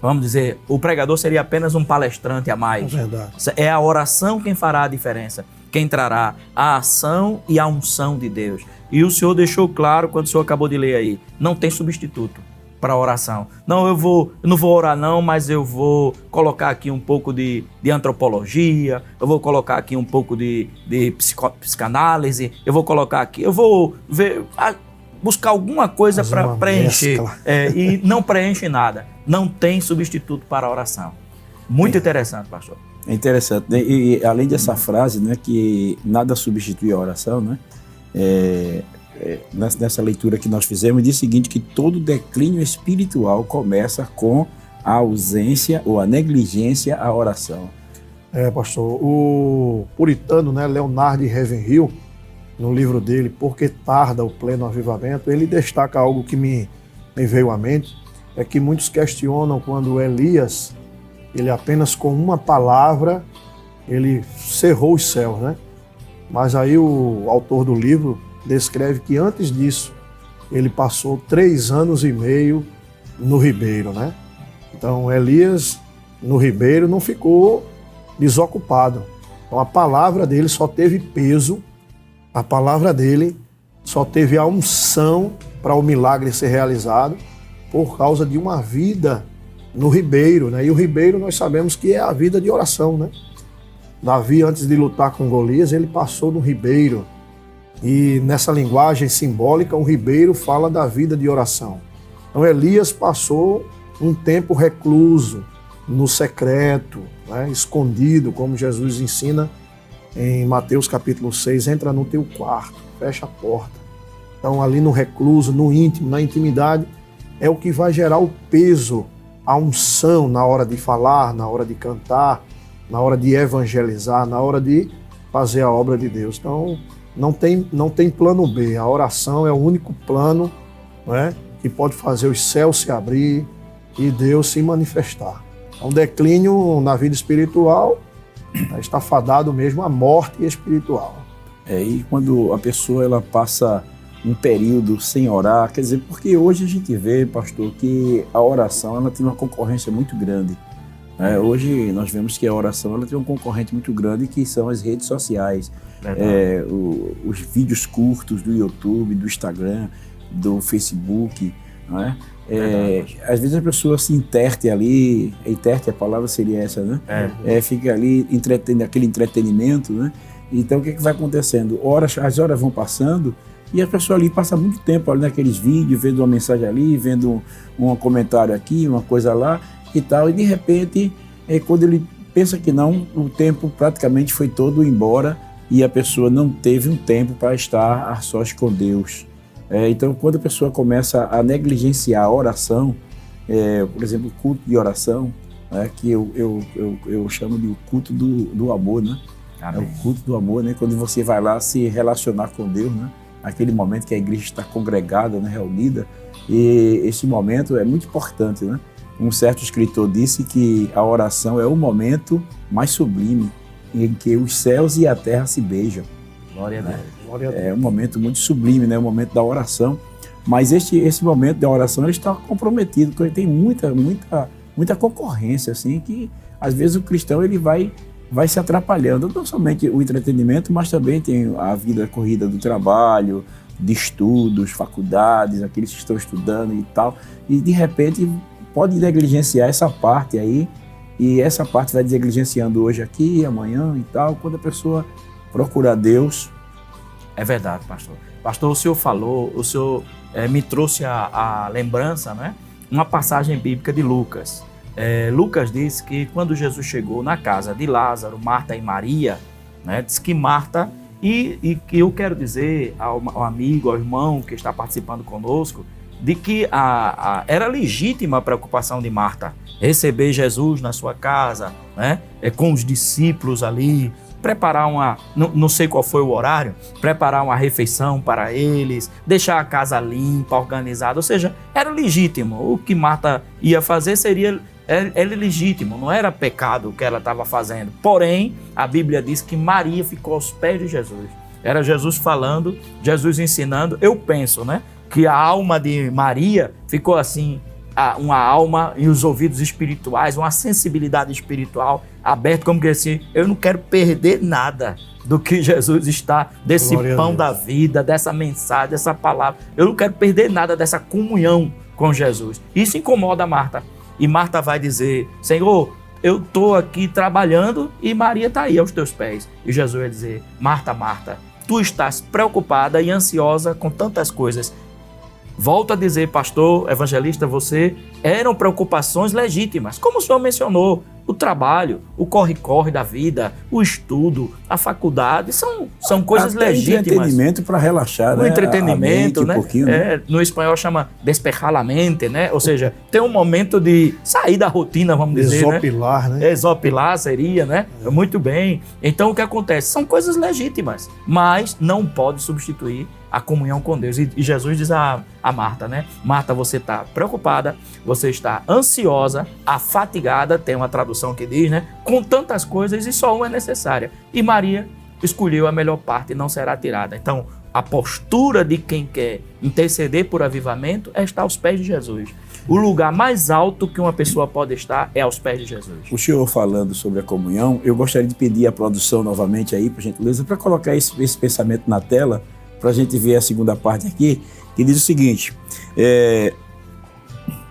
vamos dizer, o pregador seria apenas um palestrante a mais. É verdade. É a oração quem fará a diferença. Quem trará a ação e a unção de Deus. E o Senhor deixou claro, quando o Senhor acabou de ler aí, não tem substituto. para a oração. Não, eu não vou orar não, mas eu vou colocar aqui um pouco de antropologia, eu vou colocar aqui um pouco de psicanálise, eu vou colocar aqui, eu vou buscar alguma coisa para preencher. E não preenche nada. Não tem substituto para a oração. Muito interessante, pastor. É interessante, né? E além dessa frase, né, que nada substitui a oração, né? Nessa leitura que nós fizemos, diz o seguinte, que todo declínio espiritual começa com a ausência ou a negligência à oração. Pastor, o puritano, né, Leonard Ravenhill, no livro dele, Por que Tarda o Pleno Avivamento, ele destaca algo que me veio à mente, é que muitos questionam quando Elias, ele apenas com uma palavra, ele cerrou os céus, né? Mas aí o autor do livro descreve que antes disso, ele passou 3 anos e meio no ribeiro, né? Então Elias, no ribeiro, não ficou desocupado. Então a palavra dele só teve peso, a palavra dele só teve a unção para o milagre ser realizado por causa de uma vida no ribeiro, né? E o ribeiro nós sabemos que é a vida de oração, né? Davi, antes de lutar com Golias, ele passou no ribeiro. E nessa linguagem simbólica, o ribeiro fala da vida de oração. Então Elias passou um tempo recluso, no secreto, né? Escondido, como Jesus ensina em Mateus capítulo 6, entra no teu quarto, fecha a porta. Então ali no recluso, no íntimo, na intimidade, é o que vai gerar o peso, a unção na hora de falar, na hora de cantar, na hora de evangelizar, na hora de fazer a obra de Deus. Então não tem plano B, a oração é o único plano, né, que pode fazer os céus se abrir e Deus se manifestar. Um declínio na vida espiritual está fadado mesmo à morte espiritual. E quando a pessoa ela passa um período sem orar, quer dizer, porque hoje a gente vê, pastor, que a oração ela tem uma concorrência muito grande. Hoje nós vemos que a oração ela tem um concorrente muito grande, que são as redes sociais, os vídeos curtos do YouTube, do Instagram, do Facebook, não é? Às vezes a pessoa se interte ali, interte, a palavra seria essa, né? Fica ali entretendo aquele entretenimento, né? Então o que vai acontecendo? As horas vão passando e a pessoa ali passa muito tempo ali naqueles vídeos, vendo uma mensagem ali, vendo um comentário aqui, uma coisa lá e tal, e de repente, quando ele pensa que não, o tempo praticamente foi todo embora e a pessoa não teve um tempo para estar a sós com Deus. Então, quando a pessoa começa a negligenciar a oração, por exemplo, o culto de oração, que eu chamo de o culto do amor, né? É o culto do amor, né? Quando você vai lá se relacionar com Deus, né? Aquele momento que a igreja está congregada, né? Reunida, e esse momento é muito importante, né? Um certo escritor disse que a oração é o momento mais sublime em que os céus e a terra se beijam. Glória a Deus. Glória a Deus. É um momento muito sublime, né? O momento da oração. Mas esse momento da oração ele está comprometido, porque tem muita concorrência, assim, que às vezes o cristão ele vai se atrapalhando. Não somente o entretenimento, mas também tem a vida corrida do trabalho, de estudos, faculdades, aqueles que estão estudando e tal. E de repente pode negligenciar essa parte aí, e essa parte vai negligenciando hoje aqui, amanhã e tal, quando a pessoa procura Deus. É verdade, pastor. Pastor, o senhor falou, o senhor me trouxe a lembrança, né? Uma passagem bíblica de Lucas. Lucas diz que quando Jesus chegou na casa de Lázaro, Marta e Maria, né, diz que Marta, e que eu quero dizer ao amigo, ao irmão que está participando conosco, de que era legítima a preocupação de Marta, receber Jesus na sua casa, né, com os discípulos ali, preparar não sei qual foi o horário, preparar uma refeição para eles, deixar a casa limpa, organizada, ou seja, era legítimo. O que Marta ia fazer era legítimo, não era pecado o que ela estava fazendo. Porém, a Bíblia diz que Maria ficou aos pés de Jesus. Era Jesus falando, Jesus ensinando. Eu penso, né, que a alma de Maria ficou assim, uma alma e os ouvidos espirituais, uma sensibilidade espiritual aberta, como que assim, eu não quero perder nada do que Jesus está, desse pão da vida, dessa mensagem, dessa palavra. Eu não quero perder nada dessa comunhão com Jesus. Isso incomoda Marta. E Marta vai dizer, Senhor, eu estou aqui trabalhando e Maria está aí aos teus pés. E Jesus vai dizer, Marta, Marta, tu estás preocupada e ansiosa com tantas coisas. Volto a dizer, pastor, evangelista, você, eram preocupações legítimas. Como o senhor mencionou, o trabalho, o corre-corre da vida, o estudo, a faculdade, são coisas até legítimas. Entretenimento para relaxar, O né? entretenimento, né? No espanhol chama despejar la mente, né? Ou seja, tem um momento de sair da rotina, vamos dizer, Exopilar, né? Exopilar seria, né? Muito bem. Então, o que acontece? São coisas legítimas, mas não pode substituir a comunhão com Deus. E Jesus diz a Marta, né? Marta, você está preocupada, você está ansiosa, afatigada, tem uma tradução que diz, né? Com tantas coisas e só uma é necessária. E Maria escolheu a melhor parte e não será tirada. Então, a postura de quem quer interceder por avivamento é estar aos pés de Jesus. O lugar mais alto que uma pessoa pode estar é aos pés de Jesus. O senhor falando sobre a comunhão, eu gostaria de pedir à produção novamente aí, por gentileza, para colocar esse pensamento na tela, para a gente ver a segunda parte aqui, que diz o seguinte: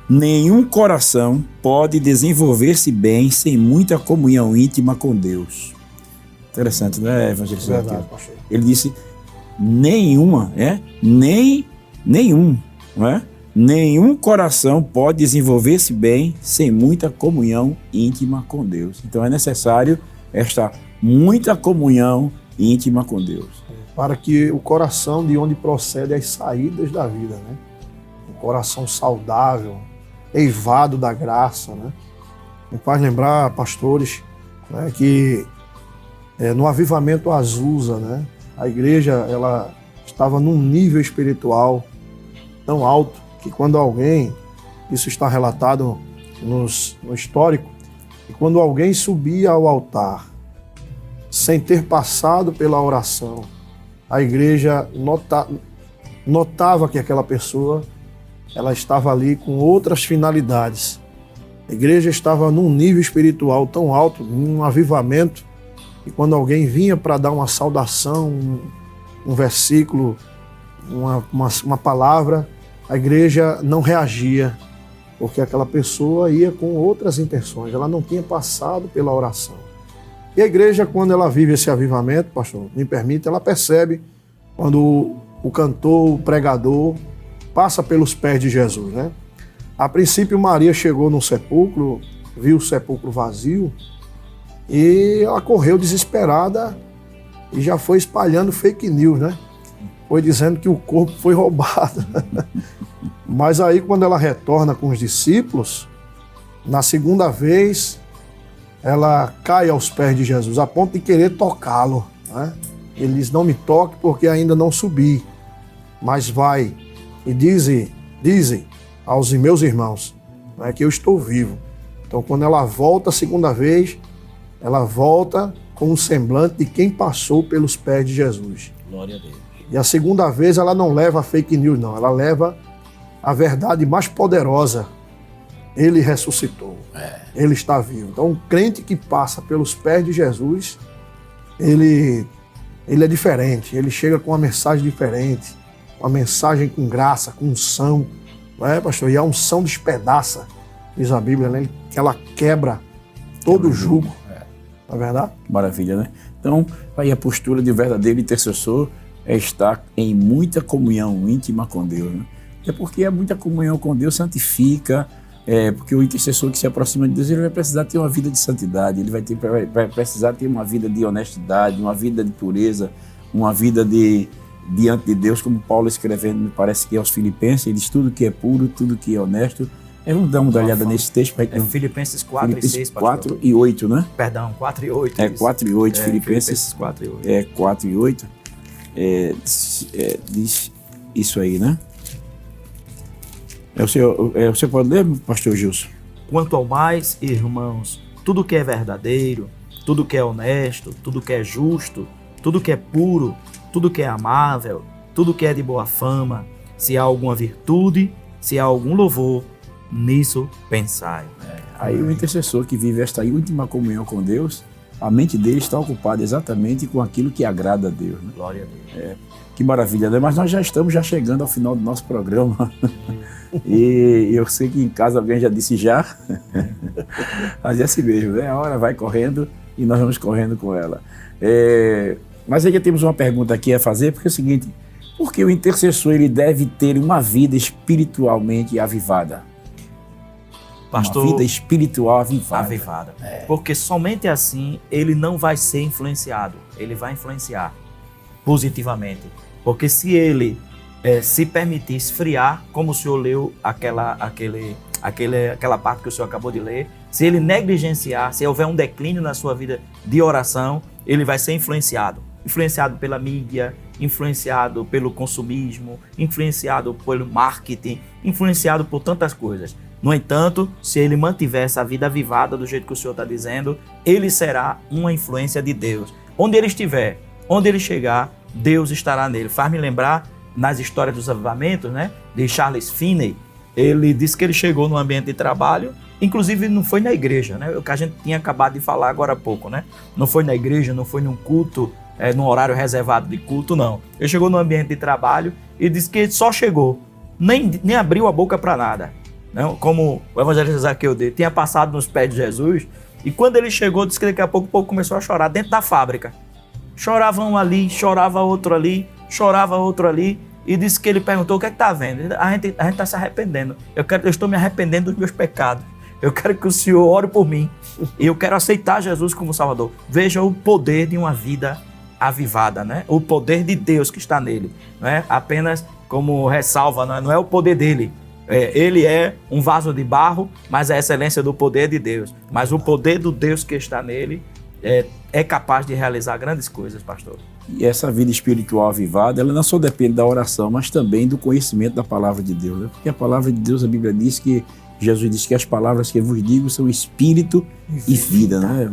nenhum coração pode desenvolver-se bem sem muita comunhão íntima com Deus. Interessante, né, evangelista? Verdade, pastor. Ele disse nenhuma, nenhum, não é? Nenhum coração pode desenvolver-se bem sem muita comunhão íntima com Deus. Então é necessário esta muita comunhão íntima com Deus. Para que o coração de onde procede as saídas da vida, né? Um coração saudável, eivado da graça, né? Me faz lembrar, pastores, né, que no avivamento Azusa, né, a igreja ela estava num nível espiritual tão alto que quando alguém, isso está relatado no histórico, que quando alguém subia ao altar sem ter passado pela oração, a igreja notava que aquela pessoa ela estava ali com outras finalidades. A igreja estava num nível espiritual tão alto, num avivamento, e quando alguém vinha para dar uma saudação, um versículo, uma palavra, a igreja não reagia, porque aquela pessoa ia com outras intenções, ela não tinha passado pela oração. E a igreja, quando ela vive esse avivamento, pastor, me permite, ela percebe quando o cantor, o pregador, passa pelos pés de Jesus, né? A princípio, Maria chegou no sepulcro, viu o sepulcro vazio e ela correu desesperada e já foi espalhando fake news, né? Foi dizendo que o corpo foi roubado. Mas aí, quando ela retorna com os discípulos, na segunda vez, ela cai aos pés de Jesus, a ponto de querer tocá-lo, né? Ele diz, não me toque porque ainda não subi, mas vai e dizem aos meus irmãos, né, que eu estou vivo. Então, quando ela volta a segunda vez, ela volta com um semblante de quem passou pelos pés de Jesus. Glória a Deus. E a segunda vez ela não leva fake news, não. Ela leva a verdade mais poderosa. Ele ressuscitou. Ele está vivo. Então, um crente que passa pelos pés de Jesus, ele é diferente. Ele chega com uma mensagem diferente. Uma mensagem com graça, com unção. Não é, pastor? E a unção despedaça, diz a Bíblia, né? Que ela quebra todo o jugo. Não é verdade? Maravilha, né? Então, aí a postura de verdadeiro intercessor é estar em muita comunhão íntima com Deus, né? É porque a muita comunhão com Deus santifica, porque o intercessor que se aproxima de Deus, ele vai precisar ter uma vida de santidade, ele vai precisar ter uma vida de honestidade, uma vida de pureza, uma vida diante de Deus, como Paulo escrevendo, me parece que é aos Filipenses, ele diz tudo que é puro, tudo que é honesto. Vamos dar uma olhada nesse texto. Filipenses 4 Filipenses e 6, pastor. 4 e 8, né? Perdão, 4 e 8. 4 e 8, Filipenses 4 e 8. 4 e 8. Diz isso aí, né? O senhor pode ler, pastor Gilson? Quanto ao mais, irmãos, tudo que é verdadeiro, tudo que é honesto, tudo que é justo, tudo que é puro, tudo que é amável, tudo que é de boa fama, se há alguma virtude, se há algum louvor, nisso pensai. Aí o intercessor que vive esta íntima comunhão com Deus, A mente dele está ocupada exatamente com aquilo que agrada a Deus, né? Glória a Deus. Que maravilha, né? Mas nós já estamos chegando ao final do nosso programa. E eu sei que em casa alguém já disse já. Mas é assim mesmo, né? A hora vai correndo e nós vamos correndo com ela. Mas aí temos uma pergunta aqui a fazer, porque é o seguinte: por que o intercessor ele deve ter uma vida espiritualmente avivada? Pastor, uma vida espiritual avivada. Porque somente assim ele não vai ser influenciado, ele vai influenciar positivamente. Porque se ele se permitir esfriar, como o senhor leu aquela parte que o senhor acabou de ler, se ele negligenciar, se houver um declínio na sua vida de oração, ele vai ser influenciado pela mídia, influenciado pelo consumismo, influenciado pelo marketing, influenciado por tantas coisas. No entanto, se ele mantiver essa vida avivada do jeito que o senhor está dizendo, ele será uma influência de Deus. Onde ele estiver, onde ele chegar, Deus estará nele. Faz-me lembrar nas histórias dos avivamentos, né, de Charles Finney. Ele disse que ele chegou no ambiente de trabalho, inclusive não foi na igreja, né, o que a gente tinha acabado de falar agora há pouco, né? Não foi na igreja, não foi num culto, num horário reservado de culto, não. Ele chegou no ambiente de trabalho e disse que ele só chegou, nem abriu a boca para nada. Como o evangelista Zaqueu tinha passado nos pés de Jesus, e quando ele chegou, disse que daqui a pouco o povo começou a chorar dentro da fábrica. Chorava um ali, chorava outro ali, e disse que ele perguntou: o que é que está vendo? A gente está se arrependendo. Eu estou me arrependendo dos meus pecados. Eu quero que o Senhor ore por mim. E eu quero aceitar Jesus como Salvador. Veja o poder de uma vida avivada, né? O poder de Deus que está nele. Não é apenas como ressalva, não é o poder dele. Ele é um vaso de barro, mas a excelência do poder de Deus. Mas o poder do Deus que está nele é capaz de realizar grandes coisas, pastor. E essa vida espiritual avivada, ela não só depende da oração, mas também do conhecimento da palavra de Deus, né? Porque a palavra de Deus, a Bíblia diz que Jesus disse que as palavras que eu vos digo são espírito e vida, né?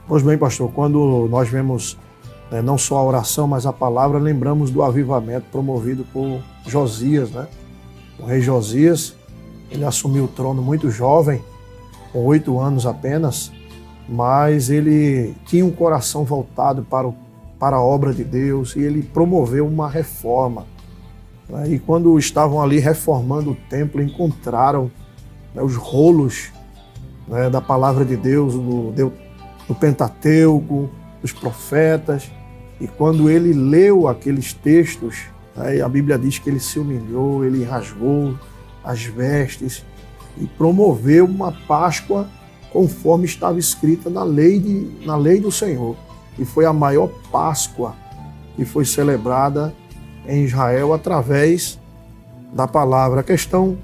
Pois bem, pastor, quando nós vemos não só a oração, mas a palavra, lembramos do avivamento promovido por Josias, né? O rei Josias, ele assumiu o trono muito jovem, com 8 anos apenas, mas ele tinha um coração voltado para a obra de Deus e ele promoveu uma reforma. E quando estavam ali reformando o templo, encontraram os rolos da palavra de Deus, do Pentateuco, dos profetas, e quando ele leu aqueles textos, a Bíblia diz que ele se humilhou, ele rasgou as vestes e promoveu uma Páscoa conforme estava escrita na lei do Senhor. E foi a maior Páscoa que foi celebrada em Israel através da palavra. A questão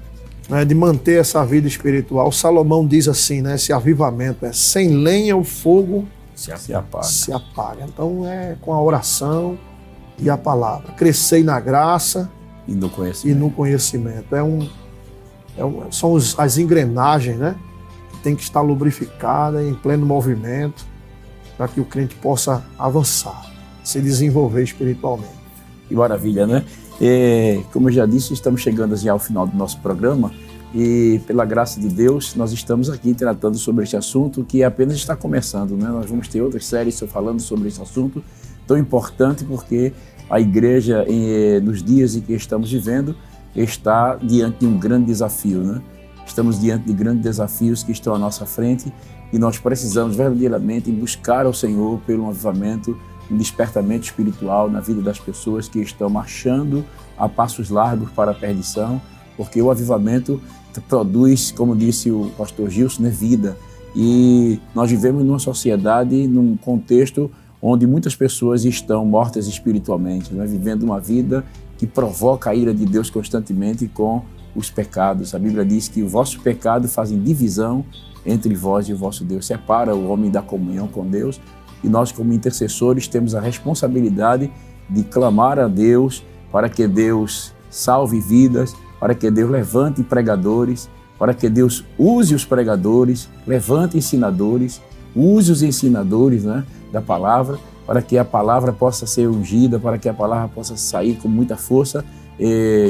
de manter essa vida espiritual, Salomão diz assim, esse avivamento sem lenha o fogo se apaga. Então com a oração e a palavra. Crescei na graça e no conhecimento. São as engrenagens, que tem que estar lubrificada em pleno movimento para que o crente possa avançar, se desenvolver espiritualmente. Que maravilha, né? Como eu já disse, estamos chegando ao final do nosso programa e, pela graça de Deus, nós estamos aqui tratando sobre este assunto que apenas está começando, né? Nós vamos ter outras séries falando sobre esse assunto tão importante, porque a igreja, nos dias em que estamos vivendo, está diante de um grande desafio, né? Estamos diante de grandes desafios que estão à nossa frente e nós precisamos verdadeiramente buscar ao Senhor pelo avivamento, um despertamento espiritual na vida das pessoas que estão marchando a passos largos para a perdição, porque o avivamento produz, como disse o pastor Gilson, vida. E nós vivemos numa sociedade, num contexto onde muitas pessoas estão mortas espiritualmente, vivendo uma vida que provoca a ira de Deus constantemente com os pecados. A Bíblia diz que o vosso pecado fazem divisão entre vós e o vosso Deus, separa o homem da comunhão com Deus, e nós, como intercessores, temos a responsabilidade de clamar a Deus para que Deus salve vidas, para que Deus levante pregadores, para que Deus use os pregadores, levante ensinadores, use os ensinadores da palavra, para que a palavra possa ser ungida, para que a palavra possa sair com muita força.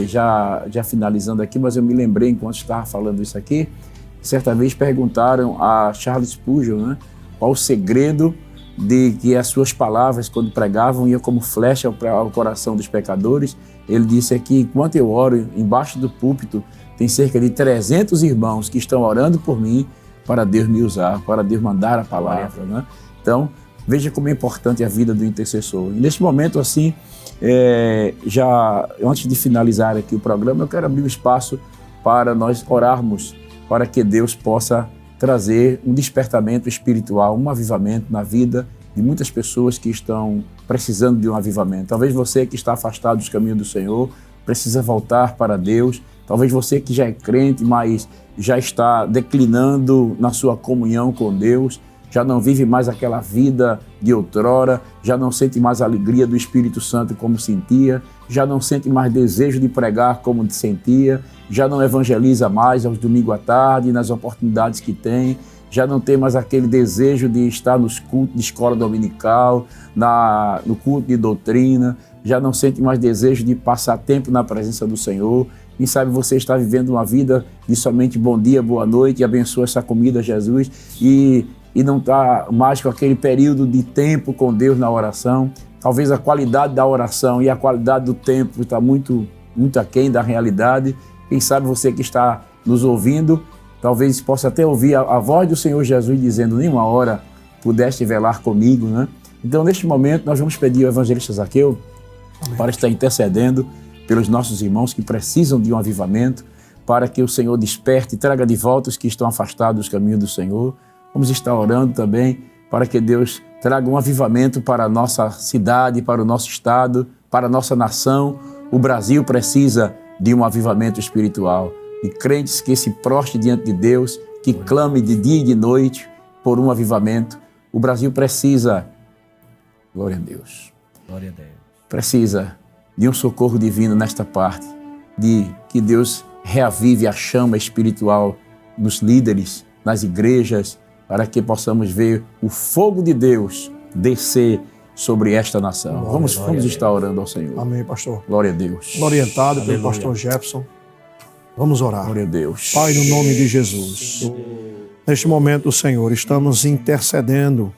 Já finalizando aqui, mas eu me lembrei, enquanto estava falando isso aqui, certa vez perguntaram a Charles Spurgeon, qual o segredo de que as suas palavras, quando pregavam, iam como flecha ao coração dos pecadores. Ele disse aqui, enquanto eu oro, embaixo do púlpito, tem cerca de 300 irmãos que estão orando por mim para Deus me usar, para Deus mandar a palavra, né? Então, veja como é importante a vida do intercessor. E neste momento, assim, já antes de finalizar aqui o programa, eu quero abrir um espaço para nós orarmos, para que Deus possa trazer um despertamento espiritual, um avivamento na vida de muitas pessoas que estão precisando de um avivamento. Talvez você que está afastado dos caminhos do Senhor precisa voltar para Deus. Talvez você que já é crente, mas já está declinando na sua comunhão com Deus, já não vive mais aquela vida de outrora, já não sente mais a alegria do Espírito Santo como sentia, já não sente mais desejo de pregar como sentia, já não evangeliza mais aos domingos à tarde, nas oportunidades que tem, já não tem mais aquele desejo de estar nos cultos de escola dominical, no culto de doutrina, já não sente mais desejo de passar tempo na presença do Senhor. Quem sabe você está vivendo uma vida de somente bom dia, boa noite, e abençoa essa comida, Jesus, e não está mais com aquele período de tempo com Deus na oração. Talvez a qualidade da oração e a qualidade do tempo está muito, muito aquém da realidade. Quem sabe você que está nos ouvindo, talvez possa até ouvir a voz do Senhor Jesus dizendo, nenhuma hora pudeste velar comigo, né? Então, neste momento, nós vamos pedir ao evangelista Zaqueu para estar intercedendo pelos nossos irmãos que precisam de um avivamento, para que o Senhor desperte e traga de volta os que estão afastados dos caminhos do Senhor. Vamos estar orando também para que Deus traga um avivamento para a nossa cidade, para o nosso estado, para a nossa nação. O Brasil precisa de um avivamento espiritual, de crentes que se prostem diante de Deus, que clame de dia e de noite por um avivamento. O Brasil precisa, glória a Deus, Glória a Deus. Precisa de um socorro divino nesta parte, de que Deus reavive a chama espiritual nos líderes, nas igrejas, para que possamos ver o fogo de Deus descer sobre esta nação. Vamos estar orando ao Senhor. Amém, pastor. Glória a Deus. Orientado pelo pastor Jefferson. Vamos orar. Glória a Deus. Pai, no nome de Jesus. Neste momento, Senhor, estamos intercedendo.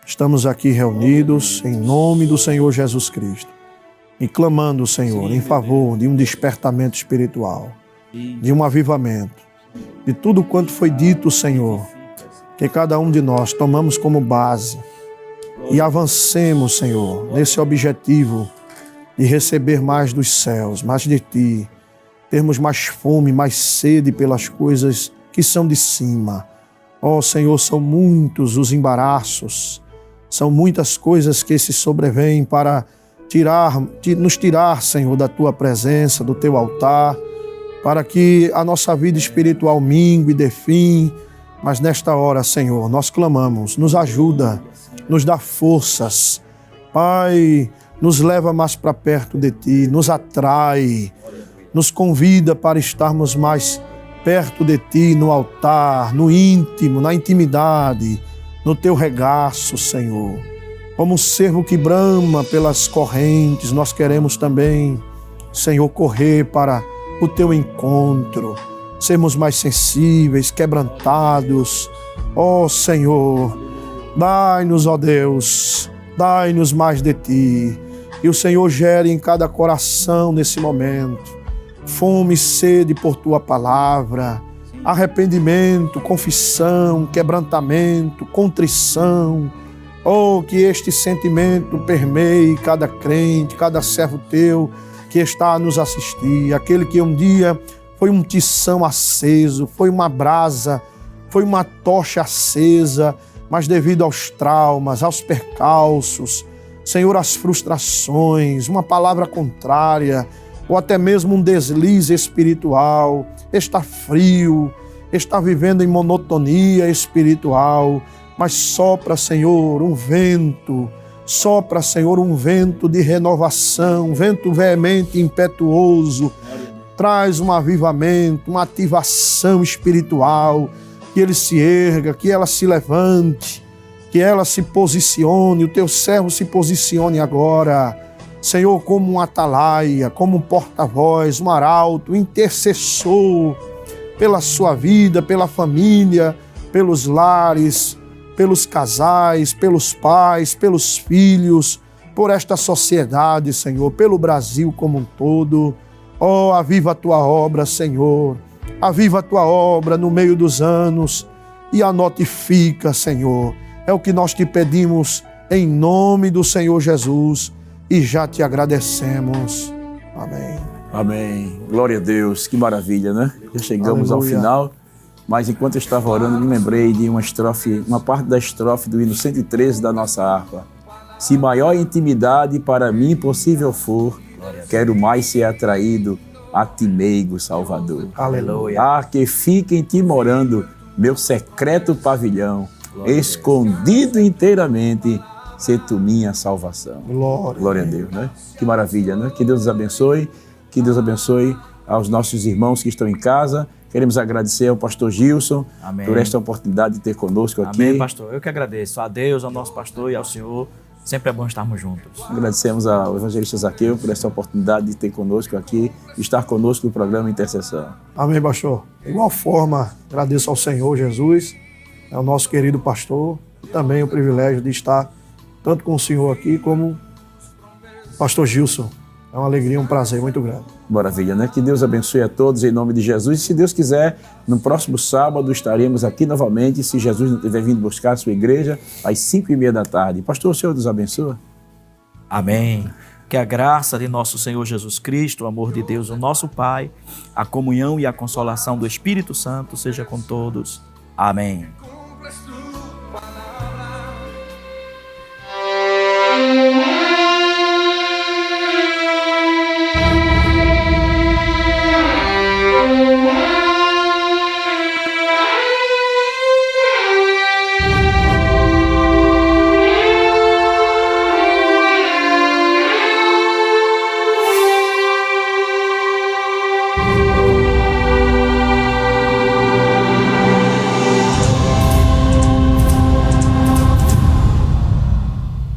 Estamos aqui reunidos em nome do Senhor Jesus Cristo e clamando, Senhor, em favor de um despertamento espiritual, de um avivamento, de tudo quanto foi dito, Senhor, que cada um de nós tomamos como base e avancemos, Senhor, nesse objetivo de receber mais dos céus, mais de Ti, termos mais fome, mais sede pelas coisas que são de cima. Ó Senhor, são muitos os embaraços, são muitas coisas que se sobrevêm para nos tirar, Senhor, da Tua presença, do Teu altar, para que a nossa vida espiritual mingue e dê fim. Mas nesta hora, Senhor, nós clamamos, nos ajuda, nos dá forças. Pai, nos leva mais para perto de Ti, nos atrai, nos convida para estarmos mais perto de Ti, no altar, no íntimo, na intimidade, no Teu regaço, Senhor. Como um servo que brama pelas correntes, nós queremos também, Senhor, correr para o Teu encontro, sermos mais sensíveis, quebrantados. Ó Senhor, dai-nos, ó Deus, dai-nos mais de Ti. E o Senhor gere em cada coração nesse momento fome e sede por Tua palavra, arrependimento, confissão, quebrantamento, contrição. Oh, que este sentimento permeie cada crente, cada servo Teu que está a nos assistir, aquele que um dia foi um tição aceso, foi uma brasa, foi uma tocha acesa, mas devido aos traumas, aos percalços, Senhor, às frustrações, uma palavra contrária, ou até mesmo um deslize espiritual, está frio, está vivendo em monotonia espiritual, mas sopra, Senhor, um vento, sopra, Senhor, um vento de renovação, um vento veemente e impetuoso, traz um avivamento, uma ativação espiritual, que ele se erga, que ela se levante, que ela se posicione, o Teu servo se posicione agora, Senhor, como um atalaia, como um porta-voz, um arauto, um intercessor pela sua vida, pela família, pelos lares, pelos casais, pelos pais, pelos filhos, por esta sociedade, Senhor, pelo Brasil como um todo. Oh, aviva a tua obra, Senhor. Aviva a tua obra no meio dos anos e a notifica, Senhor. É o que nós te pedimos em nome do Senhor Jesus e já te agradecemos. Amém. Amém. Glória a Deus. Que maravilha, né? Já chegamos ao final, mas enquanto eu estava orando, me lembrei de uma parte da estrofe do hino 113 da nossa harpa. Se maior intimidade para mim possível for, quero mais ser atraído a ti, meigo Salvador. Aleluia. Ah, que fique em ti morando, meu secreto pavilhão, escondido inteiramente, ser tu minha salvação. Glória a Deus, né? Que maravilha, né? Que Deus nos abençoe, que Deus abençoe aos nossos irmãos que estão em casa. Queremos agradecer ao pastor Gilson por esta oportunidade de ter conosco aqui. Amém, pastor. Eu que agradeço a Deus, ao nosso pastor e ao Senhor. Sempre é bom estarmos juntos. Agradecemos ao evangelista Zaqueu por esta oportunidade de ter conosco aqui, de estar conosco no programa Intercessão. Amém, pastor. De igual forma, agradeço ao Senhor Jesus, ao nosso querido pastor, e também o privilégio de estar tanto com o senhor aqui como o pastor Gilson. É uma alegria, um prazer muito grande. Maravilha, né? Que Deus abençoe a todos em nome de Jesus. E se Deus quiser, no próximo sábado estaremos aqui novamente, se Jesus não tiver vindo buscar a sua igreja, às 5h30 da tarde. Pastor, o Senhor nos abençoa. Amém. Que a graça de nosso Senhor Jesus Cristo, o amor de Deus, o nosso Pai, a comunhão e a consolação do Espírito Santo seja com todos. Amém.